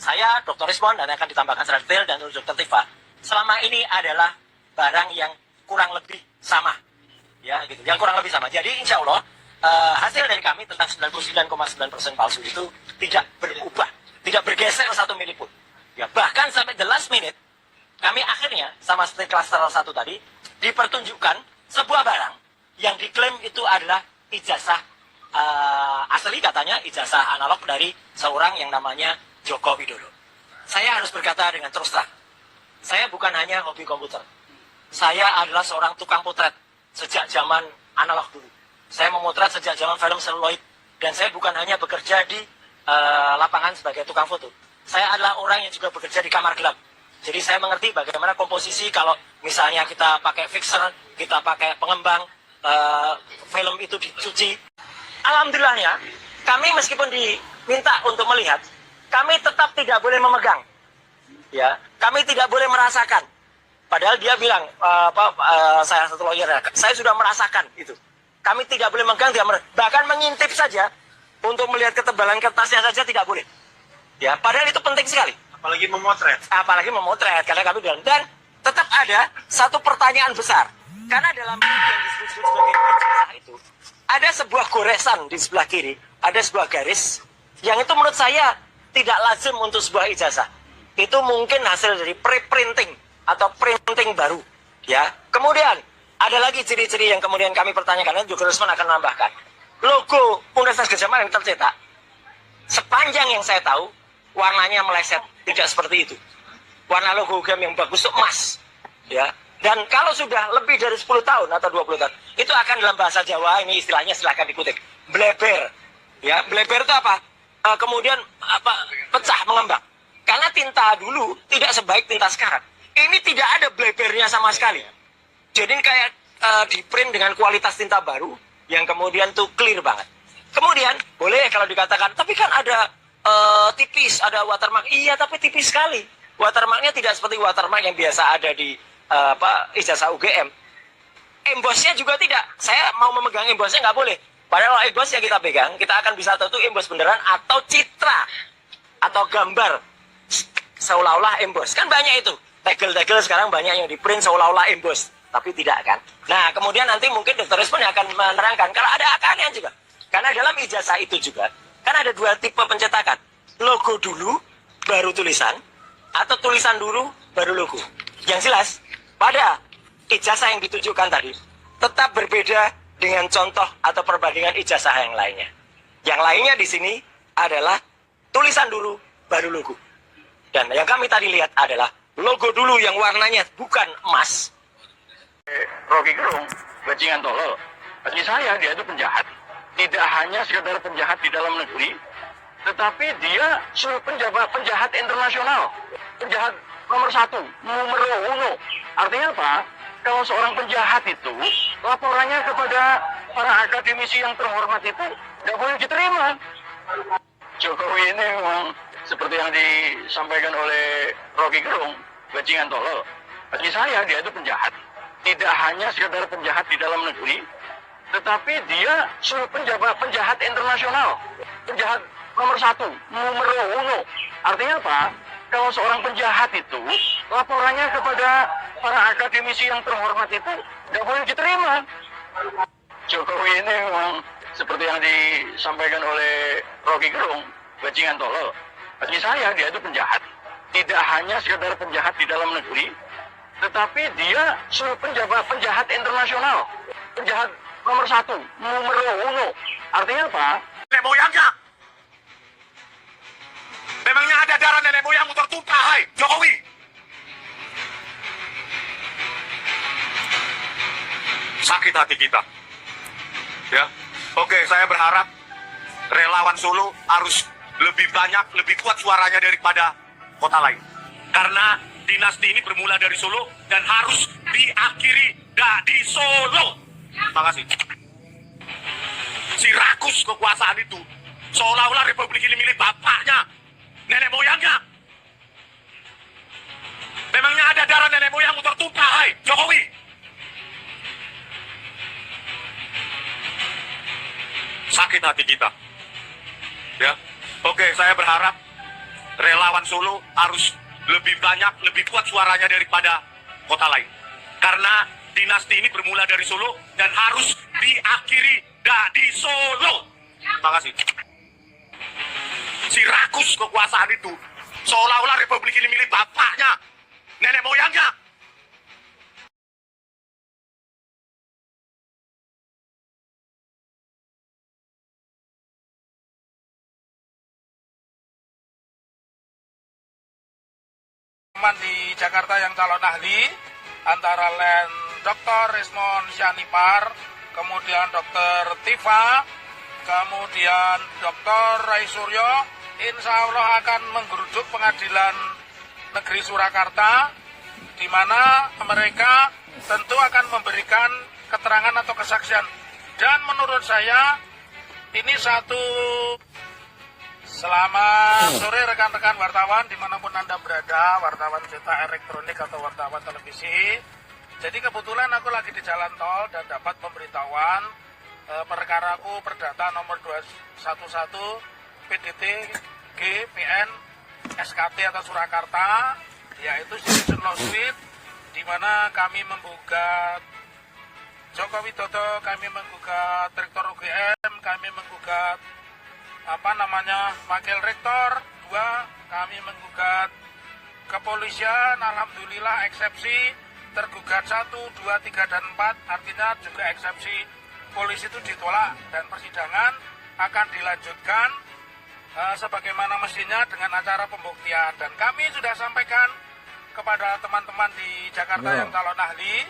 saya, Dr. Rismon, dan akan ditambahkan secara detail, dan Dr. Tifa, selama ini adalah barang yang kurang lebih sama. Ya, gitu. Yang kurang lebih sama. Jadi, insya Allah, hasil dari kami tentang 99,9% palsu itu tidak berubah. Tidak bergeser satu mili pun. Ya, bahkan sampai the last minute, kami akhirnya, sama seperti klaster 1 tadi, dipertunjukkan sebuah barang yang diklaim itu adalah ijazah asli, katanya ijazah analog dari seorang yang namanya Joko Widodo. Saya harus berkata dengan terus terang, saya bukan hanya hobi komputer. Saya adalah seorang tukang potret sejak zaman analog dulu. Saya memotret sejak zaman film seluloid, dan saya bukan hanya bekerja di lapangan sebagai tukang foto. Saya adalah orang yang juga bekerja di kamar gelap. Jadi saya mengerti bagaimana komposisi kalau misalnya kita pakai fixer, kita pakai pengembang, film itu dicuci. Alhamdulillahnya, kami meskipun diminta untuk melihat, kami tetap tidak boleh memegang. Ya, kami tidak boleh merasakan. Padahal dia bilang, saya satu lawyer, saya sudah merasakan itu. Kami tidak boleh memegang, bahkan mengintip saja untuk melihat ketebalan kertasnya saja tidak boleh. Ya, padahal itu penting sekali. Apalagi memotret. Apalagi memotret, karena kami bilang. Dan tetap ada satu pertanyaan besar. Karena dalam yang disebut sebagai ijazah itu, ada sebuah goresan di sebelah kiri, ada sebuah garis, yang itu menurut saya tidak lazim untuk sebuah ijazah. Itu mungkin hasil dari pre-printing atau printing baru. Ya. Kemudian, ada lagi ciri-ciri yang kemudian kami pertanyakan, dan juga Rusman akan menambahkan. Logo Universitas Gadjah Mada yang tercetak, sepanjang yang saya tahu, warnanya meleset, tidak seperti itu. Warna logo UGM yang bagus itu emas. Ya. Dan kalau sudah lebih dari 10 tahun atau 20 tahun, itu akan dalam bahasa Jawa, ini istilahnya silahkan dikutip, bleber. Ya, bleber itu apa? Kemudian pecah, mengembang. Karena tinta dulu tidak sebaik tinta sekarang. Ini tidak ada blebernya sama sekali. Jadi kayak di print dengan kualitas tinta baru, yang kemudian tuh clear banget. Kemudian, boleh kalau dikatakan, tapi kan ada tipis, ada watermark. Iya, tapi tipis sekali. Watermarknya tidak seperti watermark yang biasa ada di ijazah UGM. Embossnya juga tidak. Saya mau memegang embossnya nggak boleh. Padahal kalau emboss yang kita pegang, kita akan bisa tahu itu emboss beneran atau citra atau gambar seolah-olah emboss. Kan banyak itu. Tegel-tegel sekarang banyak yang di print seolah-olah emboss, tapi tidak kan. Nah, kemudian nanti mungkin Dr. Rismon akan menerangkan kalau ada keanehan juga. Karena dalam ijazah itu juga kan ada dua tipe pencetakan. Logo dulu, baru tulisan, atau tulisan dulu, baru logo. Yang jelas, pada ijazah yang ditujukan tadi, tetap berbeda dengan contoh atau perbandingan ijazah yang lainnya. Yang lainnya di sini adalah tulisan dulu, baru logo. Dan yang kami tadi lihat adalah logo dulu yang warnanya bukan emas. Rocky Gerung, bajingan tolol. Bagi saya, dia itu penjahat. Tidak hanya sekedar penjahat di dalam negeri, tetapi dia penjahat internasional. Penjahat nomor 1, numero uno. Artinya apa? Kalau seorang penjahat itu, laporannya kepada para akademisi yang terhormat itu tidak boleh diterima. Jokowi ini memang seperti yang disampaikan oleh Rocky Gerung, bajingan tolol. Bagi saya, dia itu penjahat. Tidak hanya sekedar penjahat di dalam negeri, tetapi dia penjahat internasional. Penjahat nomor 1, numero uno. Artinya apa? Kalau seorang penjahat itu, laporannya kepada para akademisi yang terhormat itu tidak boleh diterima. Jokowi ini memang seperti yang disampaikan oleh Rocky Gerung, bajingan tolol. Bagi saya, dia itu penjahat. Tidak hanya sekedar penjahat di dalam negeri, tetapi dia penjahat internasional. Penjahat nomor 1, numero uno. Artinya apa? Nenek moyangnya. Memangnya ada darah nenek moyangmu tertumpah, hai Jokowi? Sakit hati kita. Ya, oke, saya berharap relawan Solo harus lebih banyak, lebih kuat suaranya daripada kota lain. Karena dinasti ini bermula dari Solo dan harus diakhiri di Solo. Terima kasih. Si rakus kekuasaan itu seolah-olah republik ini milik bapaknya, nenek moyangnya. Memangnya ada darah nenek moyangmu tertumpah, hai Jokowi? Sakit hati kita. Ya, oke, saya berharap relawan Solo harus lebih banyak, lebih kuat suaranya daripada kota lain. Karena dinasti ini bermula dari Solo dan harus diakhiri di Solo. Terima kasih. Si rakus kekuasaan itu seolah-olah republik ini milik bapaknya, nenek moyangnya. Di Jakarta yang calon ahli antara lain Dr. Resmond Syanipar, kemudian Dr. Tifa, kemudian Dr. Rai Suryo, insya Allah akan menggerujuk pengadilan negeri Surakarta, di mana mereka tentu akan memberikan keterangan atau kesaksian. Dan menurut saya ini satu. Selamat sore rekan-rekan wartawan dimanapun Anda berada, wartawan cetak elektronik atau wartawan televisi. Jadi kebetulan aku lagi di jalan tol dan dapat pemberitahuan perkaraku perdata nomor 211 PDT GPN SKT atau Surakarta, yaitu citizen lawsuit, di mana kami menggugat Joko Widodo, kami menggugat Rektor UGM, kami menggugat Wakil Rektor 2, kami menggugat kepolisian. Alhamdulillah eksepsi tergugat 1, 2, 3, dan 4, artinya juga eksepsi polisi itu ditolak dan persidangan akan dilanjutkan sebagaimana mestinya dengan acara pembuktian. Dan kami sudah sampaikan kepada teman-teman di Jakarta yang calon ahli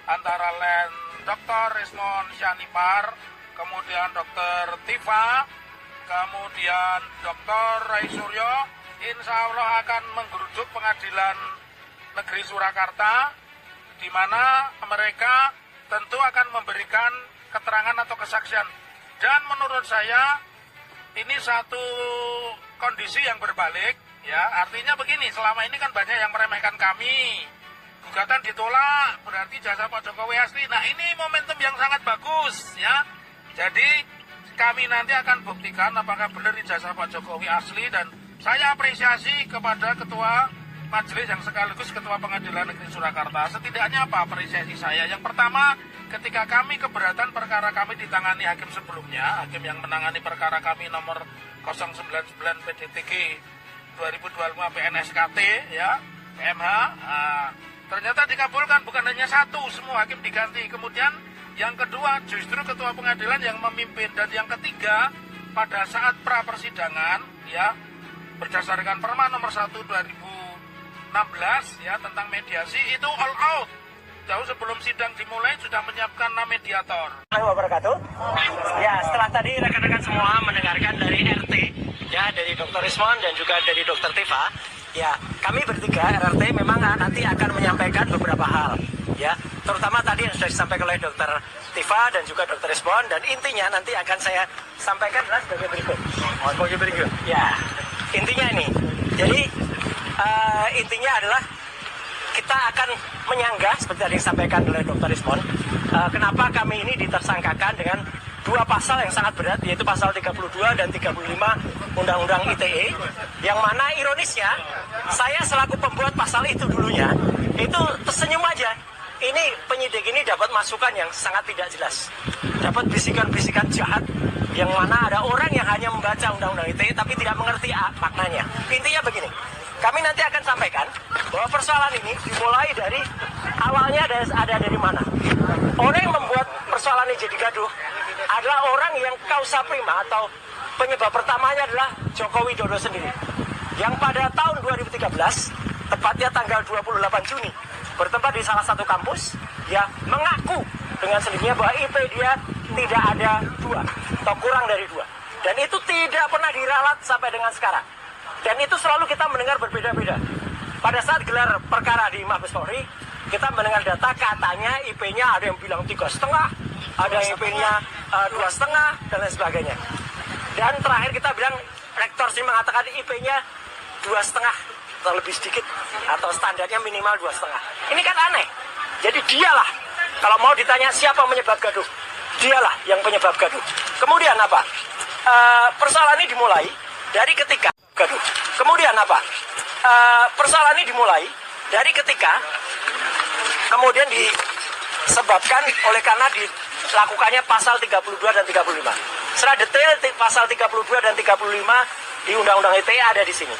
antara lain Dr. Resmond Syanipar, kemudian Dr. Tifa, kemudian Dr. Rai Suryo, insya Allah akan menggerujuk pengadilan negeri Surakarta, di mana mereka tentu akan memberikan keterangan atau kesaksian. Dan menurut saya ini satu kondisi yang berbalik, ya. Artinya begini, selama ini kan banyak yang meremehkan kami, gugatan ditolak, berarti jasa Pak Jokowi asli. Nah, ini momentum yang sangat bagus, ya. Jadi kami nanti akan buktikan apakah benar ijazah Pak Jokowi asli, dan saya apresiasi kepada Ketua Majelis yang sekaligus Ketua Pengadilan Negeri Surakarta. Setidaknya apa apresiasi saya? Yang pertama, ketika kami keberatan perkara kami ditangani hakim sebelumnya, hakim yang menangani perkara kami nomor 099 PDTG 2025 PNSKT, ya, PMH, ternyata dikabulkan, bukan hanya satu, semua hakim diganti. Kemudian yang kedua, justru ketua pengadilan yang memimpin. Dan yang ketiga, pada saat pra persidangan, ya, berdasarkan Perma nomor 1 2016, ya, tentang mediasi, itu all out. Jauh sebelum sidang dimulai sudah menyiapkan 6 mediator. Wabarakatuh. Ya, setelah tadi rekan-rekan semua mendengarkan dari RT, ya, dari Dr. Resmond dan juga dari Dr. Tifa, ya, kami bertiga RRT memang nanti akan menyampaikan beberapa hal, ya, terutama tadi yang sudah disampaikan oleh Dr. Tifa dan juga Dr. Resmond, dan intinya nanti akan saya sampaikan adalah sebagai berikut. Sebagai berikut. Ya, intinya ini. Jadi intinya adalah kita akan menyanggah seperti tadi disampaikan oleh Dr. Resmond, kenapa kami ini ditersangkakan dengan dua pasal yang sangat berat, yaitu pasal 32 dan 35 Undang-Undang ITE, yang mana ironisnya saya selaku pembuat pasal itu dulunya itu tersenyum aja. Ini penyidik ini dapat masukan yang sangat tidak jelas, dapat bisikan-bisikan jahat, yang mana ada orang yang hanya membaca Undang-Undang ITE tapi tidak mengerti maknanya. Intinya begini, kami nanti akan sampaikan bahwa persoalan ini dimulai dari awalnya ada dari mana. Orang yang membuat persoalan ini jadi gaduh adalah orang yang causa prima atau penyebab pertamanya adalah Joko Widodo sendiri, yang pada tahun 2013, tepatnya tanggal 28 Juni, bertempat di salah satu kampus, ya, mengaku dengan sendirinya bahwa IP dia tidak ada 2 atau kurang dari 2, dan itu tidak pernah diralat sampai dengan sekarang. Dan itu selalu kita mendengar berbeda-beda. Pada saat gelar perkara di Mabes Polri, kita mendengar data katanya IP-nya ada yang bilang 3,5, ada yang IP-nya 2,5, dan lain sebagainya. Dan terakhir kita bilang rektor sih mengatakan IP-nya 2,5 atau lebih sedikit, atau standarnya minimal 2,5. Ini kan aneh. Jadi dialah, kalau mau ditanya siapa penyebab gaduh, dialah yang penyebab gaduh. Kemudian apa? Persoalan ini dimulai dari ketika gaduh. Kemudian apa? Persoalan ini dimulai dari ketika kemudian disebabkan oleh karena dilakukannya pasal 32 dan 35. Secara detail pasal 32 dan 35 di Undang-Undang ITE ada di sini.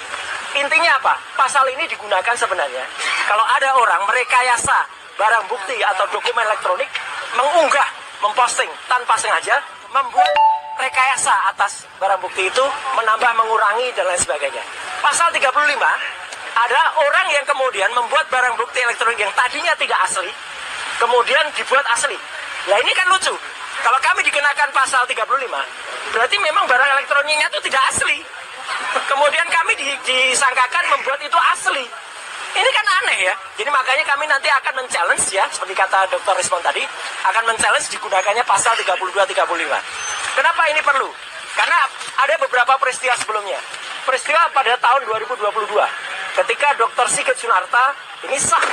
Intinya apa? Pasal ini digunakan sebenarnya kalau ada orang merekayasa barang bukti atau dokumen elektronik, mengunggah, memposting tanpa sengaja, membuat rekayasa atas barang bukti itu, menambah, mengurangi, dan lain sebagainya. Pasal 35 ada orang yang kemudian membuat barang bukti elektronik yang tadinya tidak asli, kemudian dibuat asli. Nah ini kan lucu. Kalau kami dikenakan pasal 35, berarti memang barang elektroniknya itu tidak asli. Kemudian kami disangkakan membuat itu asli. Ini kan aneh ya. Jadi makanya kami nanti akan men-challenge ya, seperti kata Dr. Rizwan tadi, akan men-challenge digunakannya pasal 32-35. Kenapa ini perlu? Karena ada beberapa peristiwa sebelumnya. Peristiwa pada tahun 2022, ketika Dr. Sigit Sunarta ini sah,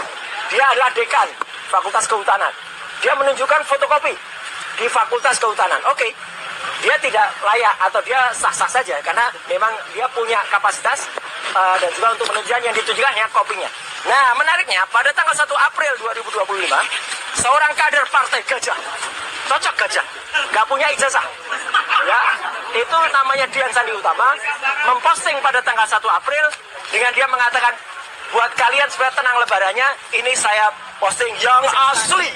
dia adalah dekan Fakultas Kehutanan. Dia menunjukkan fotokopi di Fakultas Kehutanan. Oke, dia tidak layak atau dia sah-sah saja karena memang dia punya kapasitas dan juga untuk penunjukan yang ditunjukkan hanya kopinya. Nah, menariknya pada tanggal 1 April 2025, seorang kader partai Gajah, cocok Gajah, nggak punya ijazah, ya, itu namanya Dian Sandi Utama, memposting pada tanggal 1 April dengan dia mengatakan, buat kalian supaya tenang lebarannya, ini saya posting yang asli.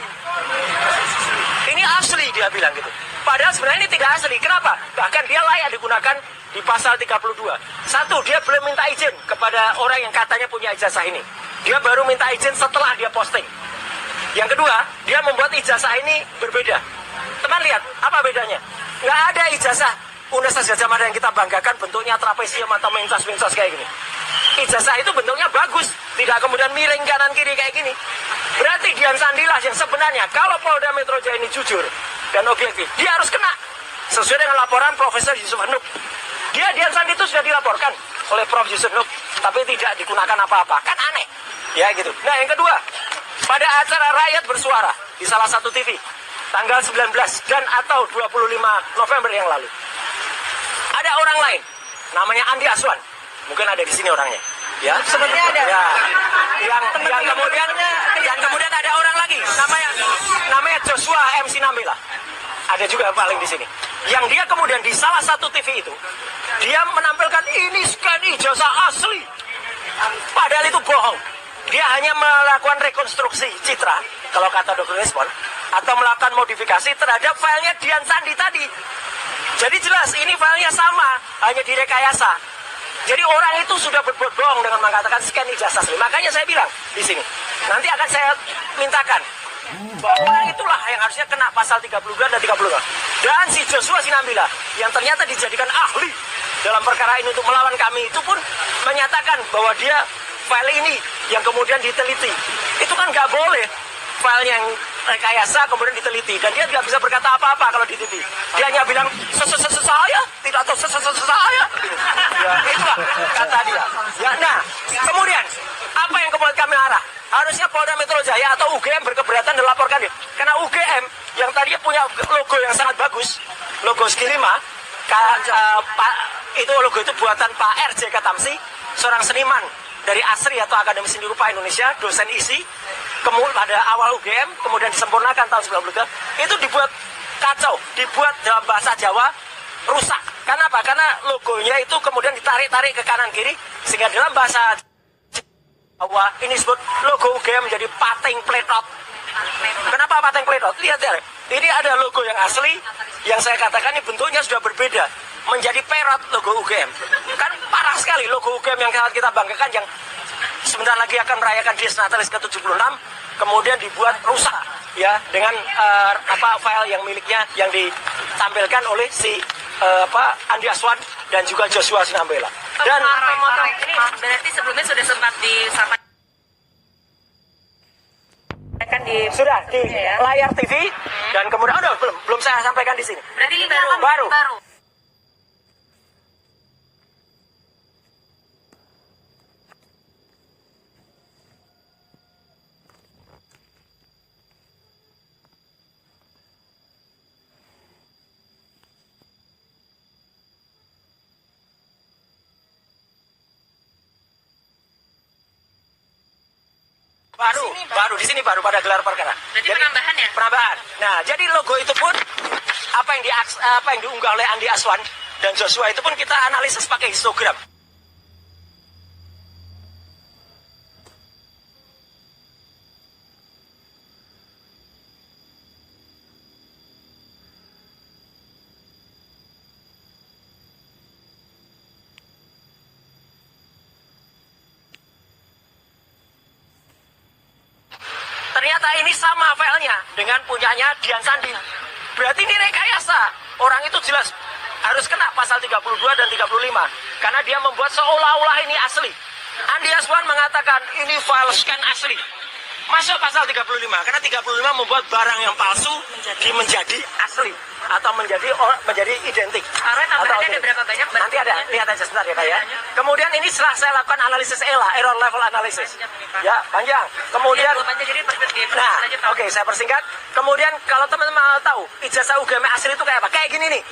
Ini asli, dia bilang gitu. Padahal sebenarnya ini tidak asli. Kenapa? Bahkan dia layak digunakan di pasal 32. Satu, dia belum minta izin kepada orang yang katanya punya ijazah ini. Dia baru minta izin setelah dia posting. Yang kedua, dia membuat ijazah ini berbeda. Teman lihat, apa bedanya? Nggak ada ijazah Universitas Gadjah Mada yang kita banggakan bentuknya trapesium atau mencos-mencos kayak gini. Ijazah itu bentuknya bagus, tidak kemudian miring kanan kiri kayak gini. Berarti Dian Sandilah yang sebenarnya kalau Polda Metro Jaya ini jujur dan objektif, dia harus kena sesuai dengan laporan Profesor Yusuf Hanuk. Dian Sandi itu sudah dilaporkan oleh Prof Yusuf Hanuk, tapi tidak digunakan apa-apa, kan aneh, ya gitu. Nah yang kedua, pada acara Rakyat Bersuara di salah satu TV tanggal 19 dan atau 25 November yang lalu, ada orang lain namanya Andi Aswan, mungkin ada di sini orangnya, ya. Sepertinya ada. Ya, yang kemudian ada orang lagi namanya Joshua MC Nambela, ada juga paling di sini. Yang dia kemudian di salah satu TV itu dia menampilkan ini scan ijazah asli, padahal itu bohong. Dia hanya melakukan rekonstruksi citra, kalau kata Dr. Respon, atau melakukan modifikasi terhadap filenya Dian Sandi tadi. Jadi jelas ini filenya sama, hanya direkayasa. Jadi orang itu sudah berbuat bohong dengan mengatakan scan ijazah asli. Makanya saya bilang di sini, nanti akan saya mintakan bahwa orang itulah yang harusnya kena pasal 32 dan 35. Dan si Joshua Sinambila yang ternyata dijadikan ahli dalam perkara ini untuk melawan kami itu pun menyatakan bahwa dia file ini yang kemudian diteliti. Itu kan nggak boleh file yang rekayasa kemudian diteliti, dan dia tidak bisa berkata apa-apa kalau di TV. Dia hanya bilang saya tidak tahu saya. Ya, itulah kata dia. Ya, nah, kemudian apa yang kemudian kami arah? Harusnya Polda Metro Jaya atau UGM berkeberatan dan laporkan dia. Karena UGM yang tadinya punya logo yang sangat bagus, logo Ski 5, itu logo itu buatan Pak R.J. Katamsi, seorang seniman dari ASRI atau Akademi Seni Rupa Indonesia, dosen ISI, kemudian pada awal UGM, kemudian disempurnakan tahun 93, itu dibuat kacau, dibuat dalam bahasa Jawa rusak. Karena apa? Karena logonya itu kemudian ditarik-tarik ke kanan kiri, sehingga dalam bahasa Jawa ini disebut logo UGM menjadi pating pletot. Kenapa pating pletot? Lihat ya, ini ada logo yang asli, yang saya katakan ini bentuknya sudah berbeda, menjadi perot logo UGM. Kan parah sekali logo UGM yang sangat kita banggakan, yang sebentar lagi akan merayakan Dies Natalis ke-76, kemudian dibuat rusak ya dengan file yang miliknya yang ditampilkan oleh si Andi Aswan dan juga Joshua Sinambela. Dan Pemotong ini berarti sebelumnya sudah sempat disampaikan sudah di layar TV dan kemudian belum saya sampaikan di sini. Berarti ini baru. Baru di sini baru pada gelar perkara. Berarti penambahan ya? Penambahan. Nah, jadi logo itu pun apa yang diunggah oleh Andi Aswan dan Joshua itu pun kita analisis pakai histogram. Ternyata ini sama filenya dengan punyanya Dian Sandi. Berarti ini rekayasa. Orang itu jelas harus kena pasal 32 dan 35. Karena dia membuat seolah-olah ini asli. Andi Aswan mengatakan ini file scan asli. Masuk pasal 35. Karena 35 membuat barang yang palsu menjadi asli. Atau menjadi identik. Karena tambahannya ada berapa banyak? Nanti ada, lihat aja sebentar ya Kak ya. Kemudian ini setelah saya lakukan analisis ELA, error level analysis. Ya, panjang. Kemudian, nah, oke, saya persingkat. Kemudian kalau teman-teman mau tahu, ijazah UGM asli itu kayak apa? Kayak gini nih.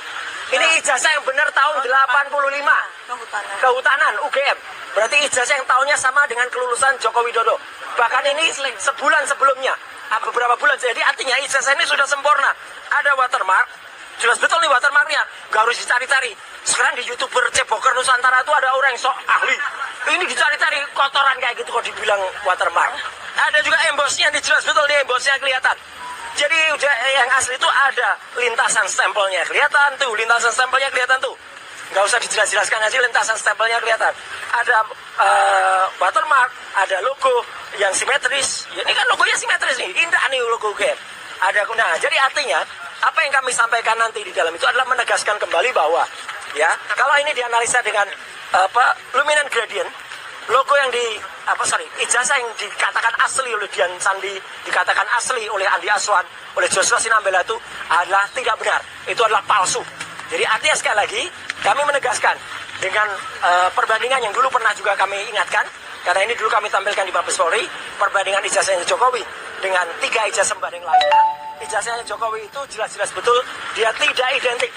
Ini ijazah yang benar tahun 85. Kehutanan UGM. Berarti ijazah yang tahunnya sama dengan kelulusan Joko Widodo. Bahkan ini sebulan sebelumnya. Beberapa bulan. Jadi artinya ijazah ini sudah sempurna. Ada watermark. Jelas betul nih watermarknya. Gak harus dicari-cari. Sekarang di YouTuber Ceboker Nusantara itu ada orang yang sok ahli. Ini dicari-cari kotoran kayak gitu kok dibilang watermark. Ada juga embossnya, jelas betul nih embossnya kelihatan. Jadi yang asli itu ada lintasan stempelnya kelihatan tuh. Lintasan stempelnya kelihatan tuh. Gak usah dijelas-jelaskan aja, lintasan stempelnya kelihatan. Ada watermark, ada logo yang simetris. Ya, ini kan logonya simetris nih. Indah nih logo UGM. Nah, jadi artinya apa yang kami sampaikan nanti di dalam itu adalah menegaskan kembali bahwa ya kalau ini dianalisa dengan luminant gradient, logo yang ijazah yang dikatakan asli oleh Dian Sandi, dikatakan asli oleh Andi Aswan, oleh Joshua Sinambela itu adalah tidak benar, itu adalah palsu. Jadi artinya sekali lagi kami menegaskan dengan perbandingan yang dulu pernah juga kami ingatkan, karena ini dulu kami tampilkan di Mabes Polri, perbandingan ijazahnya Jokowi dengan 3 ijazah sebanding lainnya. Ijazahnya Jokowi itu jelas-jelas betul dia tidak identik.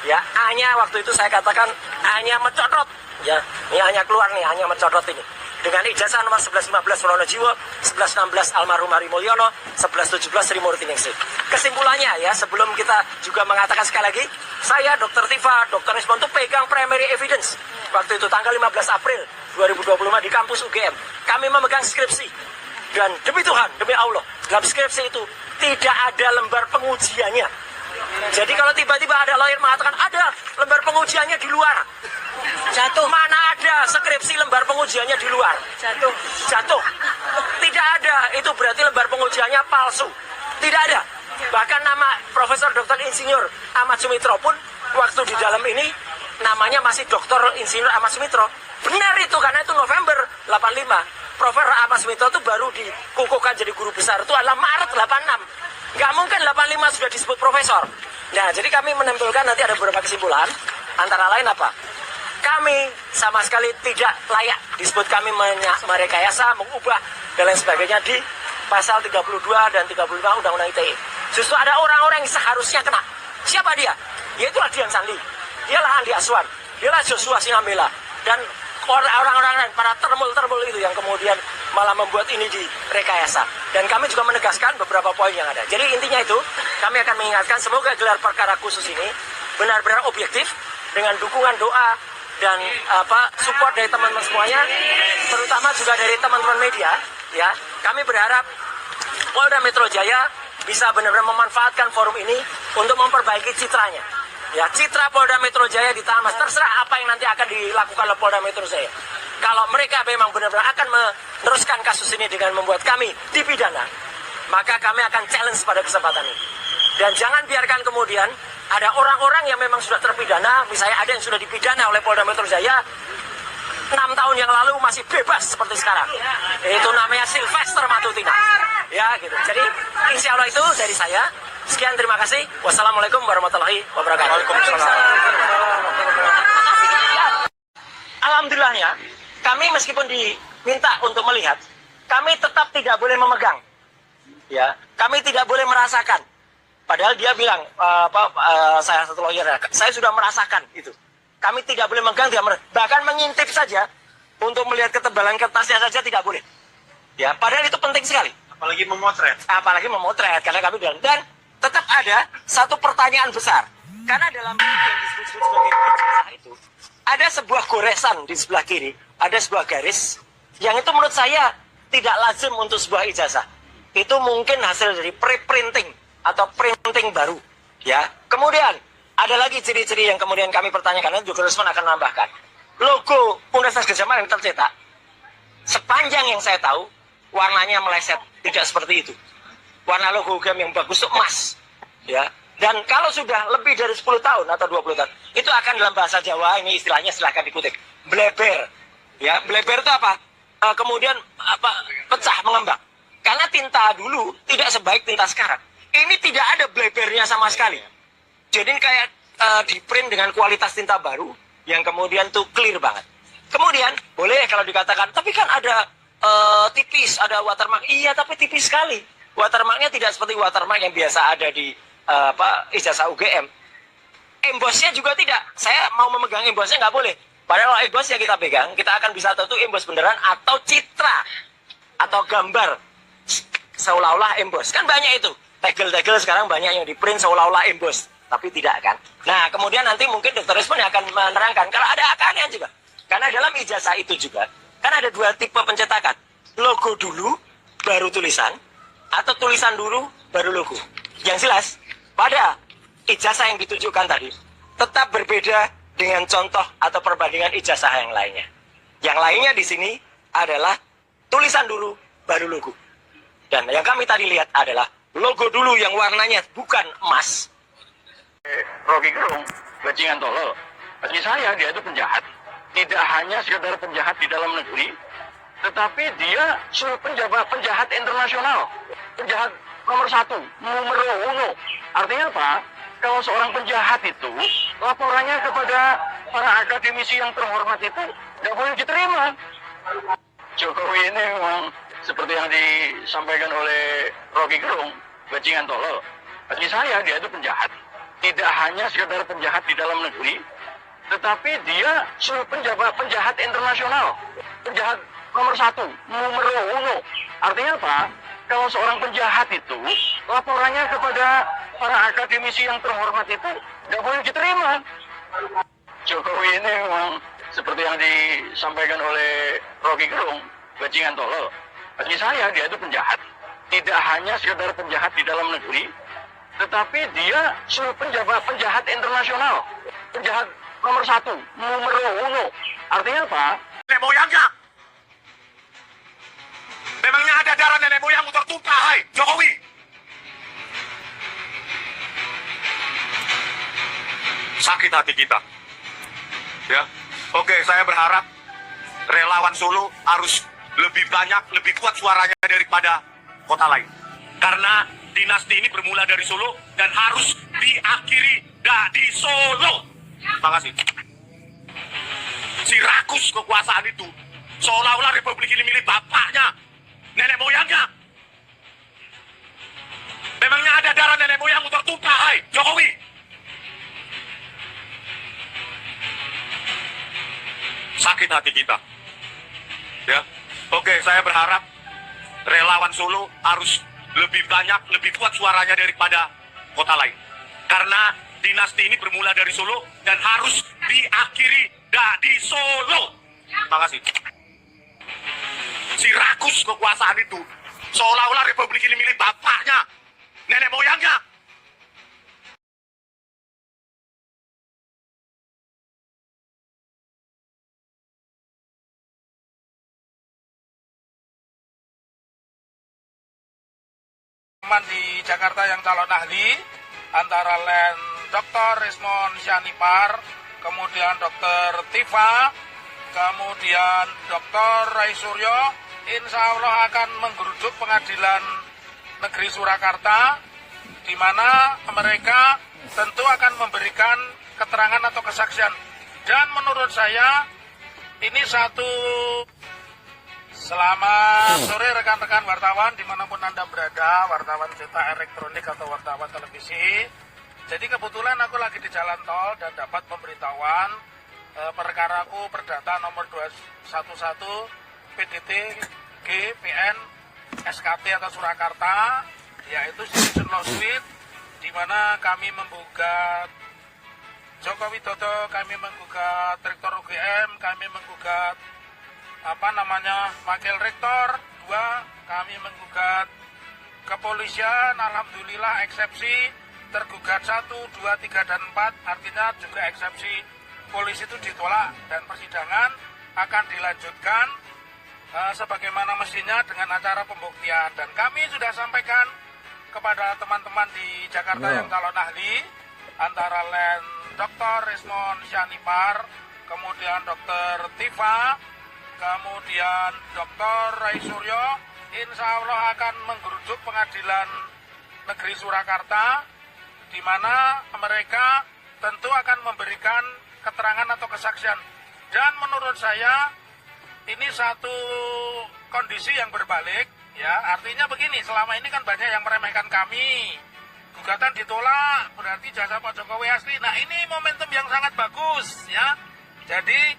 Ya, hanya waktu itu saya katakan hanya mencotot. Ya, ini hanya keluar nih, hanya mencotot ini. Dengan ijazah nomor 1115 Wonojiwo, 1116 almarhum Hari Mulyono, 1117 Sri Murtiningsih. Kesimpulannya ya, sebelum kita juga mengatakan sekali lagi, saya Dr. Tifa, Dr. Ismon itu pegang primary evidence. Waktu itu tanggal 15 April 2025 di kampus UGM. Kami memegang skripsi. Dan demi Tuhan, demi Allah, dalam skripsi itu tidak ada lembar pengujiannya. Jadi kalau tiba-tiba ada lawyer mengatakan ada lembar pengujiannya di luar, jatuh. Mana ada skripsi lembar pengujiannya di luar? Jatuh. Tidak ada. Itu berarti lembar pengujiannya palsu. Tidak ada. Bahkan nama Profesor Dr. Insinyur Ahmad Sumitro pun waktu di dalam ini namanya masih Dr. Insinyur Ahmad Sumitro. Benar itu karena itu November 85. Profesor Ahmad Sumitro itu baru dikukuhkan jadi guru besar itu adalah Maret 86. Nggak mungkin 85 sudah disebut profesor. Nah, jadi kami menempelkan nanti ada beberapa kesimpulan. Antara lain apa? Kami sama sekali tidak layak disebut kami merekayasa, mengubah, dan lain sebagainya di pasal 32 dan 35 Undang-Undang ITE. Justru ada orang-orang yang seharusnya kena. Siapa dia? Yaitulah Dian Sandi. Dialah Andi Aswan. Dialah Joshua Sinambela. Dan orang-orang para termul-termul itu yang kemudian malah membuat ini direkayasa. Dan kami juga menegaskan beberapa poin yang ada. Jadi intinya itu, kami akan mengingatkan semoga gelar perkara khusus ini benar-benar objektif dengan dukungan doa dan support dari teman-teman semuanya, terutama juga dari teman-teman media. Ya, kami berharap Polda Metro Jaya bisa benar-benar memanfaatkan forum ini untuk memperbaiki citranya. Ya, citra Polda Metro Jaya ditahan, Mas. Terserah apa yang nanti akan dilakukan oleh Polda Metro Jaya. Kalau mereka memang benar-benar akan meneruskan kasus ini dengan membuat kami dipidana, maka kami akan challenge pada kesempatan ini. Dan jangan biarkan kemudian ada orang-orang yang memang sudah terpidana, misalnya ada yang sudah dipidana oleh Polda Metro Jaya 6 tahun yang lalu masih bebas seperti sekarang. Itu namanya Sylvester Matutina. Ya, gitu. Jadi insya Allah itu dari saya. Sekian, terima kasih. Wassalamualaikum warahmatullahi wabarakatuh. Waalaikumsalam. Alhamdulillahnya, kami meskipun diminta untuk melihat, kami tetap tidak boleh memegang. Ya, kami tidak boleh merasakan. Padahal dia bilang, saya satu lawyer, saya sudah merasakan itu. Kami tidak boleh memegang, bahkan mengintip saja untuk melihat ketebalan kertasnya saja tidak boleh. Ya, padahal itu penting sekali. Apalagi memotret. Apalagi memotret, karena kami bilang. Dan tetap ada satu pertanyaan besar. Karena dalam yang disebut sebagai ijazah itu, ada sebuah goresan di sebelah kiri, ada sebuah garis, yang itu menurut saya tidak lazim untuk sebuah ijazah. Itu mungkin hasil dari pre-printing atau printing baru. Ya, kemudian ada lagi ciri-ciri yang kemudian kami pertanyakan, dan juga Rusman akan menambahkan. Logo Universitas Gadjah Mada yang tercetak, sepanjang yang saya tahu, warnanya meleset, tidak seperti itu. Warna logo UGM yang bagus itu emas. Ya. Dan kalau sudah lebih dari 10 tahun atau 20 tahun, itu akan dalam bahasa Jawa, ini istilahnya silahkan dikutip, bleber. Ya, bleber itu apa? Kemudian pecah, mengembang. Karena tinta dulu tidak sebaik tinta sekarang. Ini tidak ada blebernya sama sekali. Jadi kayak di print dengan kualitas tinta baru yang kemudian tuh clear banget. Kemudian boleh kalau dikatakan, tapi kan ada tipis, ada watermark. Iya, tapi tipis sekali. Watermarknya tidak seperti watermark yang biasa ada di ijazah UGM. Embossnya juga tidak. Saya mau memegang embossnya nggak boleh. Padahal emboss yang kita pegang, kita akan bisa tahu itu emboss beneran atau citra atau gambar seolah-olah emboss. Kan banyak itu. Tegel-tegel sekarang banyak yang di print seolah-olah emboss, tapi tidak kan. Nah, kemudian nanti mungkin Dr. Risman akan menerangkan kalau ada keanehan juga. Karena dalam ijazah itu juga kan ada dua tipe pencetakan. Logo dulu, baru tulisan, atau tulisan dulu, baru logo. Yang jelas, pada ijazah yang ditujukan tadi, tetap berbeda dengan contoh atau perbandingan ijazah yang lainnya. Yang lainnya di sini adalah tulisan dulu, baru logo. Dan yang kami tadi lihat adalah logo dulu yang warnanya bukan emas. Rocky Gerung, bajingan tolol. Bagi saya dia itu penjahat. Tidak hanya sekedar penjahat di dalam negeri, tetapi dia penjahat internasional. Penjahat nomor 1, numero uno. Artinya apa? Kalau seorang penjahat itu, laporannya kepada para akademisi yang terhormat itu tidak boleh diterima. Jokowi ini memang seperti yang disampaikan oleh Rocky Gerung, bajingan tolol. Bagi saya dia itu penjahat. Tidak hanya sekedar penjahat di dalam negeri, tetapi dia penjahat internasional. Penjahat nomor 1, numero uno. Artinya apa? Kalau seorang penjahat itu, laporannya kepada para akademisi yang terhormat itu tidak boleh diterima. Jokowi ini memang seperti yang disampaikan oleh Rocky Gerung, bajingan tolol. Bagi saya dia itu penjahat. Tidak hanya sekedar penjahat di dalam negeri, tetapi dia penjahat internasional. Penjahat nomor 1, numero uno. Artinya apa? Nenek moyangnya. Memangnya ada darah nenek moyangmu tertumpah, hai Jokowi? Sakit hati kita. Ya, oke, saya berharap relawan Solo harus lebih banyak, lebih kuat suaranya daripada kota lain. Karena dinasti ini bermula dari Solo dan harus diakhiri di Solo. Terima kasih. Si rakus kekuasaan itu seolah-olah republik ini milik bapaknya, nenek moyangnya. Memangnya ada darah nenek moyangmu tertumpah, hai Jokowi? Sakit hati kita. Ya, oke, saya berharap relawan Solo harus lebih banyak, lebih kuat suaranya daripada kota lain. Karena dinasti ini bermula dari Solo dan harus diakhiri di Solo. Terima kasih. Si rakus kekuasaan itu seolah-olah republik ini milik bapaknya, nenek moyangnya. Di Jakarta yang calon ahli antara lain Dr. Rismon Syanipar, kemudian Dr. Tifa, kemudian Dr. Rai Suryo, insya Allah akan menggeruduk pengadilan negeri Surakarta, di mana mereka tentu akan memberikan keterangan atau kesaksian. Dan menurut saya ini satu. Selamat sore rekan-rekan wartawan dimanapun Anda berada, wartawan cetak elektronik atau wartawan televisi. Jadi kebetulan aku lagi di jalan tol dan dapat pemberitahuan perkaraku perdata nomor 211 PDT GPN SKT atau Surakarta, yaitu Citizen Lawsuit, di mana kami menggugat Joko Widodo, kami menggugat Rektor UGM, kami menggugat Wakil Rektor 2, kami menggugat kepolisian. Alhamdulillah eksepsi tergugat 1, 2, 3, dan 4, artinya juga eksepsi polisi itu ditolak dan persidangan akan dilanjutkan sebagaimana mestinya dengan acara pembuktian. Dan kami sudah sampaikan kepada teman-teman di Jakarta yang calon ahli, antara lain Dr. Rismon Syanipar, kemudian Dr. Tifa, kemudian Dr. Rai Suryo, insya Allah akan menggerujuk pengadilan negeri Surakarta, di mana mereka tentu akan memberikan keterangan atau kesaksian. Dan menurut saya ini satu kondisi yang berbalik, ya. Artinya begini, selama ini kan banyak yang meremehkan kami. Gugatan ditolak, berarti jasa Pak Jokowi asli. Nah, ini momentum yang sangat bagus, ya. Jadi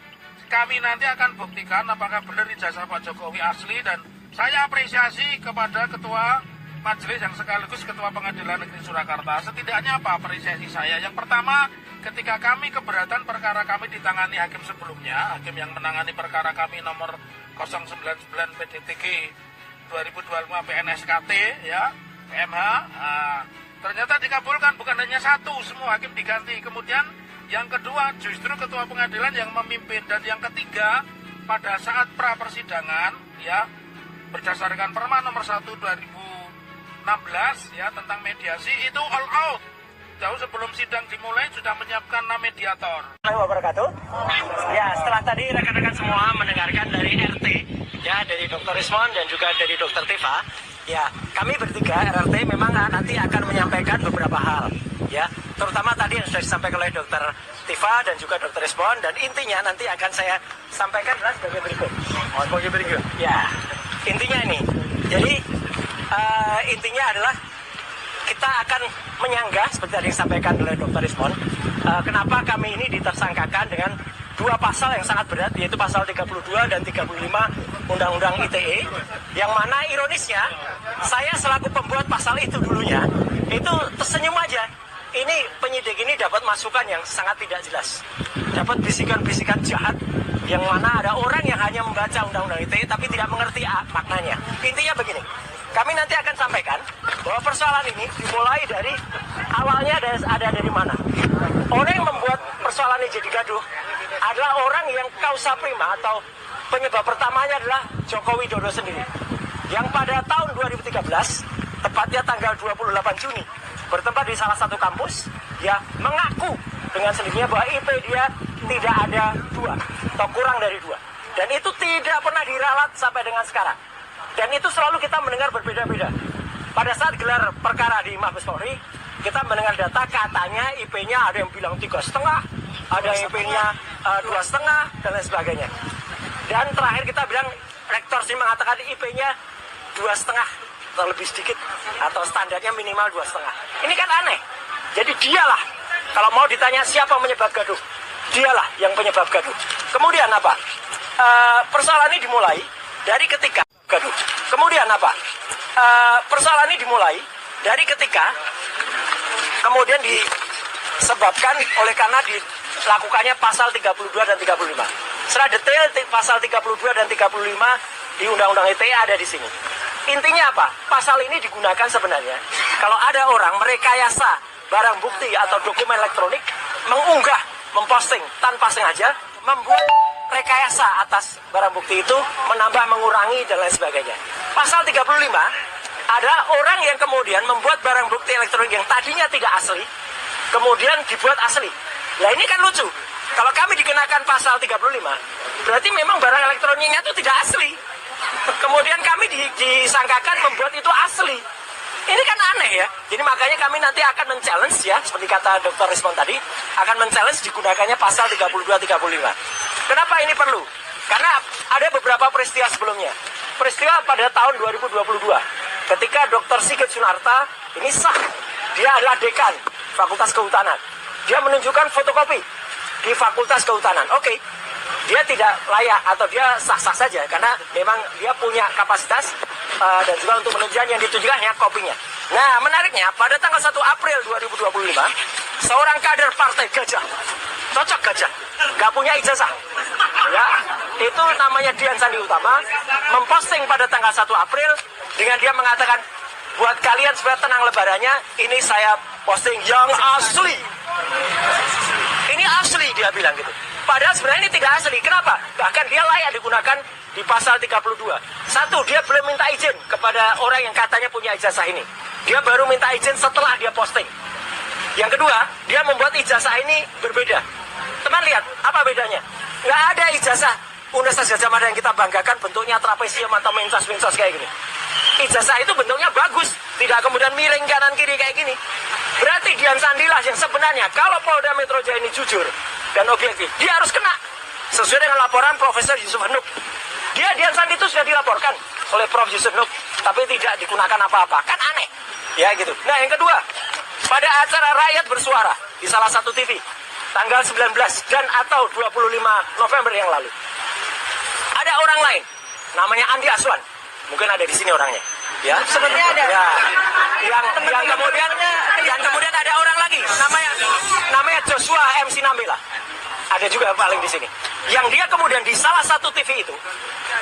kami nanti akan buktikan apakah benar ijazah Pak Jokowi asli, dan saya apresiasi kepada Ketua Majelis yang sekaligus Ketua Pengadilan Negeri Surakarta. Setidaknya apa apresiasi saya? Yang pertama, ketika kami keberatan perkara kami ditangani hakim sebelumnya, hakim yang menangani perkara kami nomor 099 PDTG 2025 PNSKT, ya, PMH, ternyata dikabulkan, bukan hanya satu, semua hakim diganti. Kemudian yang kedua, justru Ketua Pengadilan yang memimpin. Dan yang ketiga, pada saat pra persidangan, ya, berdasarkan Perma nomor 1 2016, ya, tentang mediasi, itu all out. Jauh sebelum sidang dimulai sudah menyiapkan mediator. Wabarakatuh. Ya, setelah tadi rekan-rekan semua mendengarkan dari RT, ya, dari Dr. Rismon dan juga dari Dr. Tifa, ya, kami bertiga RRT memang nanti akan menyampaikan beberapa hal, ya, terutama tadi yang sudah disampaikan oleh Dr. Tifa dan juga Dr. Rismon, dan intinya nanti akan saya sampaikan adalah sebagai berikut. Sebagai berikut. Ya, intinya ini. Jadi intinya adalah kita akan menyanggah seperti tadi disampaikan oleh Dr. Rismon, kenapa kami ini ditersangkakan dengan dua pasal yang sangat berat, yaitu pasal 32 dan 35 Undang-Undang ITE, yang mana ironisnya saya selaku pembuat pasal itu dulunya itu tersenyum aja. Ini penyidik ini dapat masukan yang sangat tidak jelas, dapat bisikan-bisikan jahat, yang mana ada orang yang hanya membaca Undang-Undang ITE tapi tidak mengerti maknanya. Intinya begini, kami nanti akan sampaikan bahwa persoalan ini dimulai dari awalnya ada dari mana. Orang yang membuat persoalan ini jadi gaduh adalah orang yang causa prima atau penyebab pertamanya adalah Joko Widodo sendiri, yang pada tahun 2013, tepatnya tanggal 28 Juni, bertempat di salah satu kampus, ya, mengaku dengan sendirinya bahwa IP dia tidak ada 2 atau kurang dari 2, dan itu tidak pernah diralat sampai dengan sekarang. Dan itu selalu kita mendengar berbeda-beda. Pada saat gelar perkara di Mabes Polri, kita mendengar data katanya IP-nya ada yang bilang 3,5, ada yang IP-nya 2,5 dan lain sebagainya. Dan terakhir kita bilang rektor sih mengatakan IP-nya 2,5 atau lebih sedikit, atau standarnya minimal 2,5. Ini kan aneh. Jadi dialah, kalau mau ditanya siapa penyebab gaduh, dialah yang penyebab gaduh. Kemudian apa? Persoalan ini dimulai dari ketika gaduh. Kemudian apa? Persoalan ini dimulai dari ketika kemudian disebabkan oleh karena dilakukannya pasal 32 dan 35. Secara detail pasal 32 dan 35 di Undang-Undang ITE ada di sini. Intinya apa? Pasal ini digunakan sebenarnya kalau ada orang merekayasa barang bukti atau dokumen elektronik, mengunggah, memposting tanpa sengaja, membuat rekayasa atas barang bukti itu, menambah, mengurangi, dan lain sebagainya. Pasal 35 ada orang yang kemudian membuat barang bukti elektronik yang tadinya tidak asli, kemudian dibuat asli. Nah, ini kan lucu. Kalau kami dikenakan pasal 35, berarti memang barang elektroniknya itu tidak asli. Kemudian kami disangkakan membuat itu asli. Ini kan aneh, ya. Jadi makanya kami nanti akan men-challenge, ya, seperti kata Dr. Rismon tadi, akan men-challenge digunakannya pasal 32-35. Kenapa ini perlu? Karena ada beberapa peristiwa sebelumnya. Peristiwa pada tahun 2022, ketika Dr. Sigit Sunarta ini sah, dia adalah dekan Fakultas Kehutanan. Dia menunjukkan fotokopi di Fakultas Kehutanan. Oke. dia tidak layak atau dia sah-sah saja karena memang dia punya kapasitas dan juga untuk penunjukan yang ditujukan hanya kopinya. Nah, menariknya pada tanggal 1 April 2025, seorang kader partai Gajah, cocok Gajah, nggak punya ijazah, ya, itu namanya Dian Sandi Utama, memposting pada tanggal 1 April dengan dia mengatakan, buat kalian supaya tenang lebarannya, ini saya posting yang asli. Ini asli, dia bilang gitu. Padahal sebenarnya ini tidak asli. Kenapa? Bahkan dia layak digunakan di pasal 32. Satu, dia belum minta izin kepada orang yang katanya punya ijazah ini. Dia baru minta izin setelah dia posting. Yang kedua, dia membuat ijazah ini berbeda. Teman lihat, apa bedanya? Nggak ada ijazah Universitas Gadjah Mada yang kita banggakan bentuknya trapesium atau mencos-mencos kayak gini. Ijazah itu bentuknya bagus, tidak kemudian miring kanan kiri kayak gini. Berarti Dian Sandilah yang sebenarnya kalau Polda Metro Jaya ini jujur dan objektif, dia harus kena sesuai dengan laporan Profesor Yusuf Henuk. Dian Sandi itu sudah dilaporkan oleh Prof Yusuf Henuk, tapi tidak digunakan apa-apa, kan aneh, ya gitu. Nah yang kedua, pada acara Rakyat Bersuara di salah satu TV tanggal 19 dan atau 25 November yang lalu, ada orang lain namanya Andi Aswan. Mungkin ada di sini orangnya, ya. Sebenarnya ada. Ya. Yang kemudian ada orang lagi, namanya Joshua MC Nambela. Ada juga paling di sini. Yang dia kemudian di salah satu TV itu,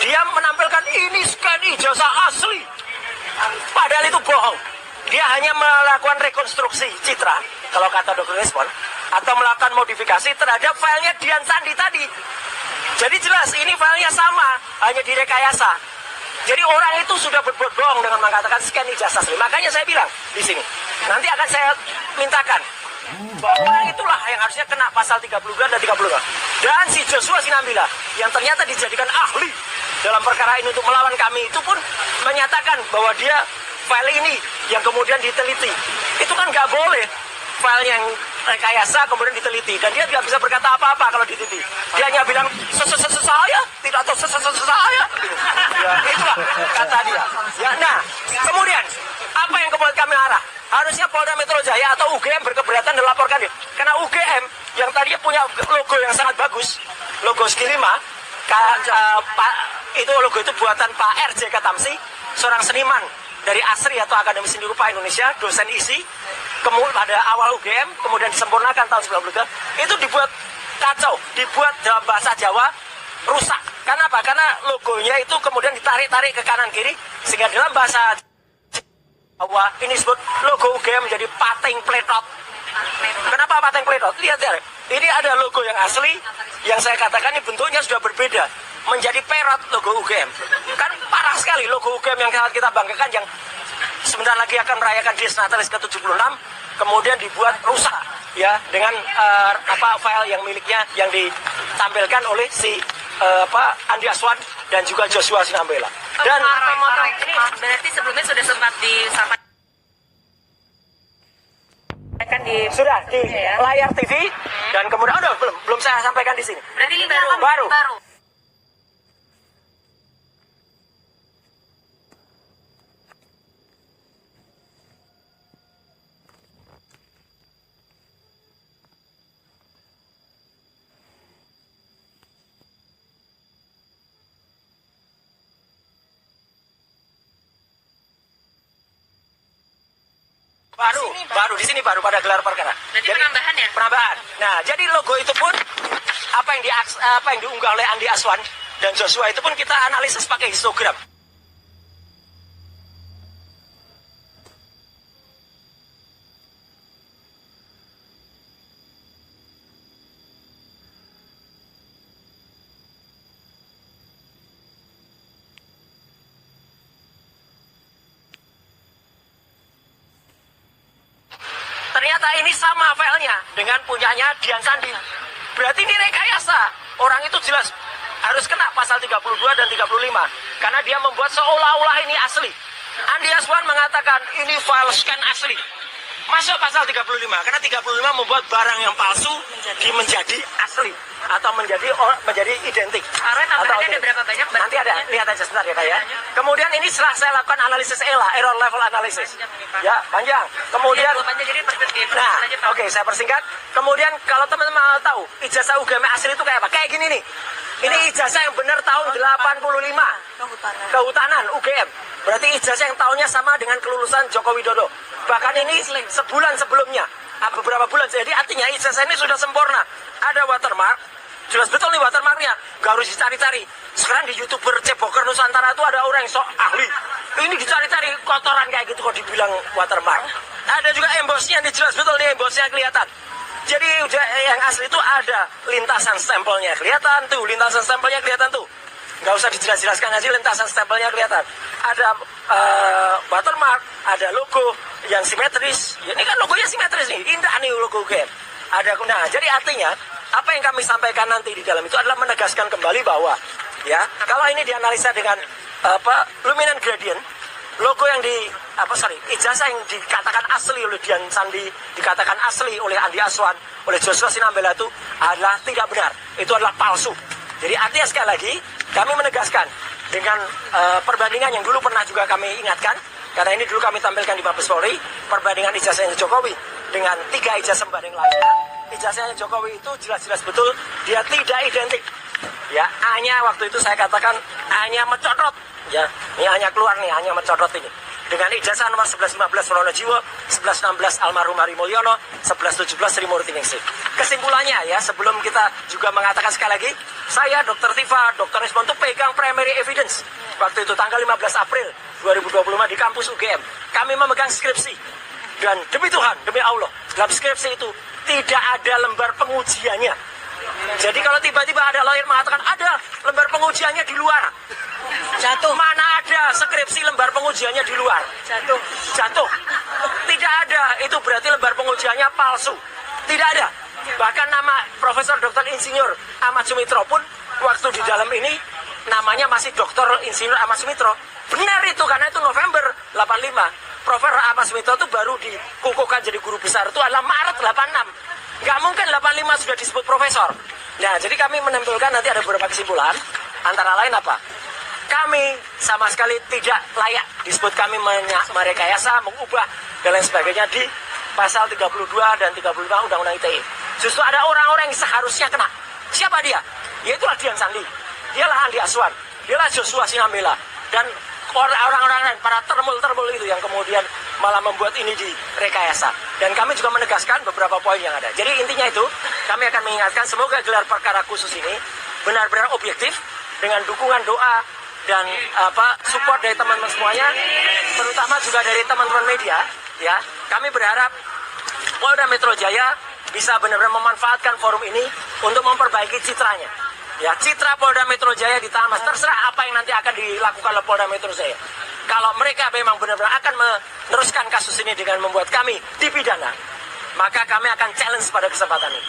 dia menampilkan ini scan ijazah asli. Padahal itu bohong. Dia hanya melakukan rekonstruksi citra, kalau kata Dr. Respon, atau melakukan modifikasi terhadap filenya Dian Sandi tadi. Jadi jelas ini filenya sama, hanya direkayasa. Jadi orang itu sudah berbuat bohong dengan mengatakan scan ijazah asli. Makanya saya bilang di sini, nanti akan saya mintakan bahwa orang itulah yang harusnya kena pasal 32 dan 35. Dan si Joshua Sinambila yang ternyata dijadikan ahli dalam perkara ini untuk melawan kami itu pun menyatakan bahwa dia file ini yang kemudian diteliti. Itu kan nggak boleh file yang rekayasa kemudian diteliti, dan dia tidak bisa berkata apa-apa kalau diteliti. Dia hanya bilang saya tidak tahu saya. Ya, itulah kata dia. Ya, nah, kemudian apa yang kemudian kami arah? Harusnya Polda Metro Jaya atau UGM berkeberatan dan laporkan dia. Karena UGM yang tadinya punya logo yang sangat bagus, logo Ski 5, itu logo itu buatan Pak RJ Katamsi, seorang seniman dari ASRI atau Akademi Seni Rupa Indonesia, dosen ISI, kemudian pada awal UGM, kemudian disempurnakan tahun 93, itu dibuat kacau, dibuat dalam bahasa Jawa rusak. Karena apa? Karena logonya itu kemudian ditarik-tarik ke kanan kiri, sehingga dalam bahasa Jawa ini disebut logo UGM menjadi pating pletot. Kenapa pating pletot? Lihat ya, ini ada logo yang asli, yang saya katakan ini bentuknya sudah berbeda, menjadi perot logo UGM. Kan parah sekali logo UGM yang sangat kita banggakan, yang sebentar lagi akan merayakan Dies Natalis ke-76, kemudian dibuat rusak ya dengan file yang miliknya yang ditampilkan oleh si Andi Aswan dan juga Joshua Sinambela. Dan ini berarti sebelumnya sudah sempat disampaikan sudah di layar TV dan kemudian belum saya sampaikan di sini. Berarti ini baru. Baru di sini baru pada gelar perkara. Jadi penambahan ya? Penambahan. Nah, jadi logo itu pun apa yang diunggah oleh Andi Aswan dan Joshua itu pun kita analisis pakai histogram. Ternyata ini sama filenya dengan punyanya Dian Sandi. Berarti ini rekayasa. Orang itu jelas harus kena pasal 32 dan 35. Karena dia membuat seolah-olah ini asli. Andi Aswan mengatakan ini file scan asli. Masuk pasal 35. Karena 35 membuat barang yang palsu menjadi asli. Atau menjadi identik. Tambahannya ada berapa banyak? Nanti ada, lihat aja sebentar ya Kak ya. Kemudian ini setelah saya lakukan analisis ELA, error level analysis. Ya, panjang. Kemudian, nah, oke, saya persingkat. Kemudian kalau teman-teman mau tahu ijazah UGM asli itu kayak apa? Kayak gini nih. Ini ijazah yang benar tahun 85. Kehutanan UGM. Berarti ijazah yang tahunnya sama dengan kelulusan Joko Widodo. Bahkan ini sebulan sebelumnya, beberapa bulan. Jadi artinya ijazah ini sudah sempurna. Ada watermark, jelas betul nih watermarknya. Gak harus dicari-cari. Sekarang di YouTuber Ceboker Nusantara itu ada orang yang sok ahli. Ini dicari-cari kotoran kayak gitu kok dibilang watermark. Ada juga embosnya, nih jelas betul nih embosnya kelihatan. Jadi udah yang asli itu ada lintasan stempelnya kelihatan tuh, lintasan stempelnya kelihatan tuh. Nggak usah dijelas-jelaskan aja, lintasan stempelnya kelihatan. Ada watermark, ada logo yang simetris. Ya, ini kan logonya simetris nih, indah nih logo UGM. Ada, nah jadi artinya apa yang kami sampaikan nanti di dalam itu adalah menegaskan kembali bahwa ya kalau ini dianalisa dengan luminant gradient, logo yang ijazah yang dikatakan asli oleh Dian Sandi, dikatakan asli oleh Andi Aswan, oleh Joshua Sinambela itu adalah tidak benar. Itu adalah palsu. Jadi artinya sekali lagi kami menegaskan dengan perbandingan yang dulu pernah juga kami ingatkan, karena ini dulu kami tampilkan di Mabes Polri, perbandingan ijazahnya Jokowi dengan 3 ijazah yang lainnya. Ijazahnya Jokowi itu jelas-jelas betul dia tidak identik. Ya, hanya waktu itu saya katakan hanya mencotot. Ya, ini hanya keluar nih, hanya mencotot ini. Dengan ijazah nomor 1115 Wonojiwo, 1116 almarhum Hari Mulyono, 1117 Sri Murti Ningsih. Kesimpulannya ya, sebelum kita juga mengatakan sekali lagi, saya Dr. Tifa, Dr. Rismon itu pegang primary evidence. Waktu itu tanggal 15 April 2025 di kampus UGM. Kami memegang skripsi. Dan demi Tuhan, demi Allah, dalam skripsi itu tidak ada lembar pengujiannya. Jadi kalau tiba-tiba ada lawyer mengatakan ada lembar pengujiannya di luar, jatuh. Mana ada skripsi lembar pengujiannya di luar? Jatuh. Tidak ada. Itu berarti lembar pengujiannya palsu. Tidak ada. Bahkan nama Profesor Dr. Insinyur Ahmad Sumitro pun waktu di dalam ini namanya masih Dr. Insinyur Ahmad Sumitro. Benar itu, karena itu November 85. Profesor Ahmad Sumitro itu baru dikukuhkan jadi guru besar itu adalah Maret 86. Nggak mungkin 85 sudah disebut profesor. Nah, jadi kami menempelkan nanti ada beberapa kesimpulan. Antara lain apa? Kami sama sekali tidak layak disebut kami merekayasa, mengubah, dan lain sebagainya di pasal 32 dan 35 Undang-Undang ITE. Justru ada orang-orang yang seharusnya kena. Siapa dia? Yaitulah Dian Sandi. Dialah Andi Aswan. Dialah Joshua Sinambela. Dan orang-orang lain, para termul-termul itu yang kemudian malah membuat ini direkayasa. Dan kami juga menegaskan beberapa poin yang ada. Jadi intinya itu, kami akan mengingatkan semoga gelar perkara khusus ini benar-benar objektif dengan dukungan doa dan support dari teman-teman semuanya, terutama juga dari teman-teman media. Ya, kami berharap Polda Metro Jaya bisa benar-benar memanfaatkan forum ini untuk memperbaiki citranya. Ya, citra Polda Metro Jaya ditahan, mas. Terserah apa yang nanti akan dilakukan oleh Polda Metro Jaya. Kalau mereka memang benar-benar akan meneruskan kasus ini dengan membuat kami dipidana, maka kami akan challenge pada kesempatan ini.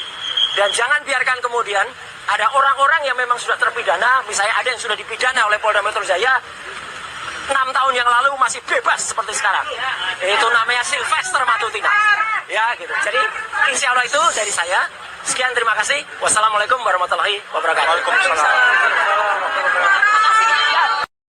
Dan jangan biarkan kemudian ada orang-orang yang memang sudah terpidana, misalnya ada yang sudah dipidana oleh Polda Metro Jaya 6 tahun yang lalu masih bebas seperti sekarang. Itu namanya Sylvester Matutina. Ya, gitu. Jadi insya Allah itu dari saya. Sekian, terima kasih. Wassalamualaikum warahmatullahi wabarakatuh. Waalaikumsalam.